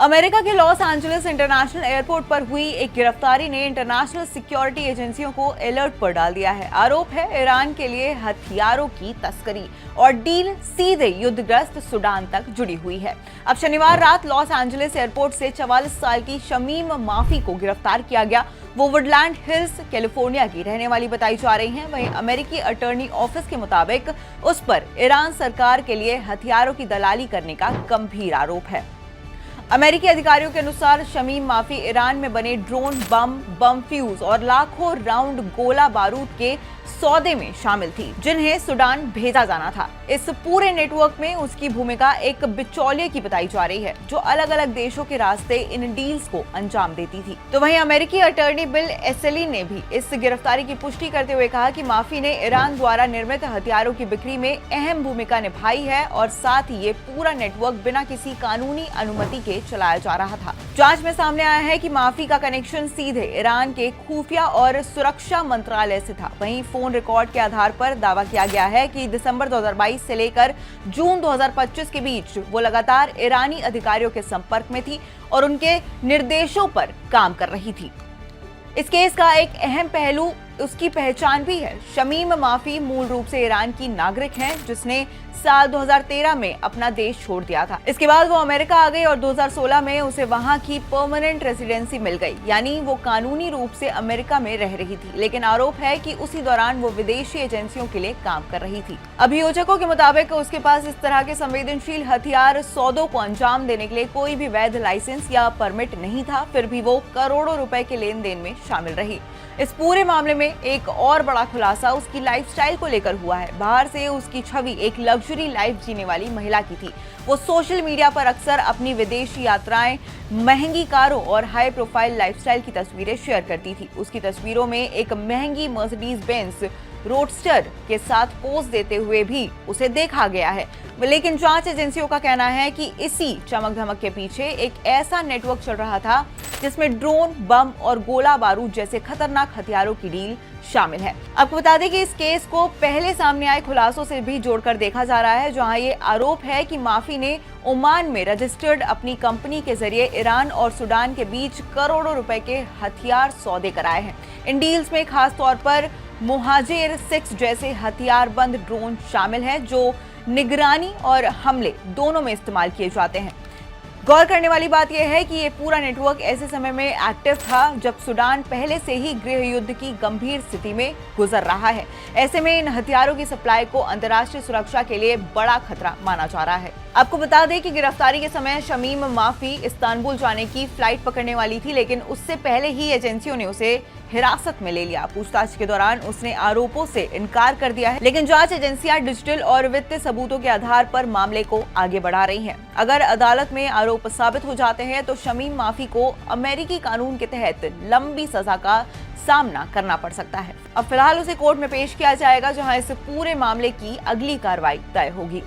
America के Los Angeles international airport पर हुई एक गिरफ्तारी ने इंटरनेशनल सिक्योरिटी एजेंसियों को अलर्ट पर डाल दिया है। आरोप है ईरान के लिए हथियारों की तस्करी और डील सीधे युद्धग्रस्त सूडान तक जुड़ी हुई है। अब शनिवार रात लॉस एंजलिस एयरपोर्ट से 44 साल की शमीम माफी को गिरफ्तार किया गया। वो वुडलैंड हिल्स कैलिफोर्निया की रहने वाली बताई जा रही हैं। वहीं अमेरिकी अटॉर्नी ऑफिस के मुताबिक उस पर ईरान सरकार के लिए हथियारों की दलाली करने का गंभीर आरोप है। अमेरिकी अधिकारियों के अनुसार शमीम माफी ईरान में बने ड्रोन, बम फ्यूज और लाखों राउंड गोला बारूद के सौदे में शामिल थी, जिन्हें सूडान भेजा जाना था। इस पूरे नेटवर्क में उसकी भूमिका एक बिचौलिए की बताई जा रही है, जो अलग अलग देशों के रास्ते इन डील्स को अंजाम देती थी। तो वहीं अमेरिकी अटॉर्नी बिल एसेली ने भी इस गिरफ्तारी की पुष्टि करते हुए कहा कि माफी ने ईरान द्वारा निर्मित हथियारों की बिक्री में अहम भूमिका निभाई है और साथ ही ये पूरा नेटवर्क बिना किसी कानूनी अनुमति के चलाया जा रहा था। जांच में सामने आया है कि माफी का कनेक्शन सीधे ईरान के खुफिया और सुरक्षा मंत्रालय से था। वहीं फोन रिकॉर्ड के आधार पर दावा किया गया है कि दिसंबर 2022 से लेकर जून 2025 के बीच वो लगातार ईरानी अधिकारियों के संपर्क में थी और उनके निर्देशों पर काम कर रही थी। इस केस का एक अहम पहलू उसकी पहचान भी है। शमीम माफी मूल रूप से ईरान की नागरिक हैं, जिसने साल 2013 में अपना देश छोड़ दिया था। इसके बाद वो अमेरिका आ गई और 2016 में उसे वहां की परमानेंट रेसिडेंसी मिल गई, यानी वो कानूनी रूप से अमेरिका में रह रही थी। लेकिन आरोप है कि उसी दौरान वो विदेशी एजेंसियों के लिए काम कर रही थी। अभियोजकों के मुताबिक उसके पास इस तरह के संवेदनशील हथियार सौदों को अंजाम देने के लिए कोई भी वैध लाइसेंस या परमिट नहीं था, फिर भी वो करोड़ों रुपए के लेन देन में शामिल रही। इस पूरे मामले में एक और बड़ा खुलासा उसकी लाइफस्टाइल को लेकर हुआ है। बाहर से उसकी छवि एक लग्जरी लाइफ जीने वाली महिला की थी। वो सोशल मीडिया पर अक्सर अपनी विदेशी यात्राएं, महंगी कारों और हाई प्रोफाइल लाइफस्टाइल की तस्वीरें शेयर करती थी। उसकी तस्वीरों में एक महंगी मर्सिडीज बेंज रोडस्टर के साथ पोज देते हुए भी उसे देखा गया है। लेकिन जांच एजेंसियों का कहना है कि इसी चमक धमक के पीछे एक ऐसा नेटवर्क चल रहा था जिसमें ड्रोन, बम और गोला बारूद जैसे खतरनाक हथियारों की डील शामिल है। आपको बता दें कि इस केस को पहले सामने आए खुलासों से भी जोड़कर देखा जा रहा है, जहां ये आरोप है कि माफी ने ओमान में रजिस्टर्ड अपनी कंपनी के जरिए ईरान और सूडान के बीच करोड़ों रुपए के हथियार सौदे कराए हैं। इन डील्स में खास तौर पर मुहाजिर 6 जैसे हथियारबंद ड्रोन शामिल हैं, जो निगरानी और हमले दोनों में इस्तेमाल किए जाते हैं। गौर करने वाली बात यह है कि ये पूरा नेटवर्क ऐसे समय में एक्टिव था जब सूडान पहले से ही गृह युद्ध की गंभीर स्थिति में गुजर रहा है। ऐसे में इन हथियारों की सप्लाई को अंतर्राष्ट्रीय सुरक्षा के लिए बड़ा खतरा माना जा रहा है। आपको बता दें कि गिरफ्तारी के समय शमीम माफी इस्तांबुल जाने की फ्लाइट पकड़ने वाली थी, लेकिन उससे पहले ही एजेंसियों ने उसे हिरासत में ले लिया। पूछताछ के दौरान उसने आरोपों से इनकार कर दिया है, लेकिन जांच एजेंसियां डिजिटल और वित्तीय सबूतों के आधार पर मामले को आगे बढ़ा रही हैं। अगर अदालत में आरोप साबित हो जाते हैं तो शमीम माफी को अमेरिकी कानून के तहत लंबी सजा का सामना करना पड़ सकता है। अब फिलहाल उसे कोर्ट में पेश किया जाएगा, जहां इस पूरे मामले की अगली कार्रवाई तय होगी।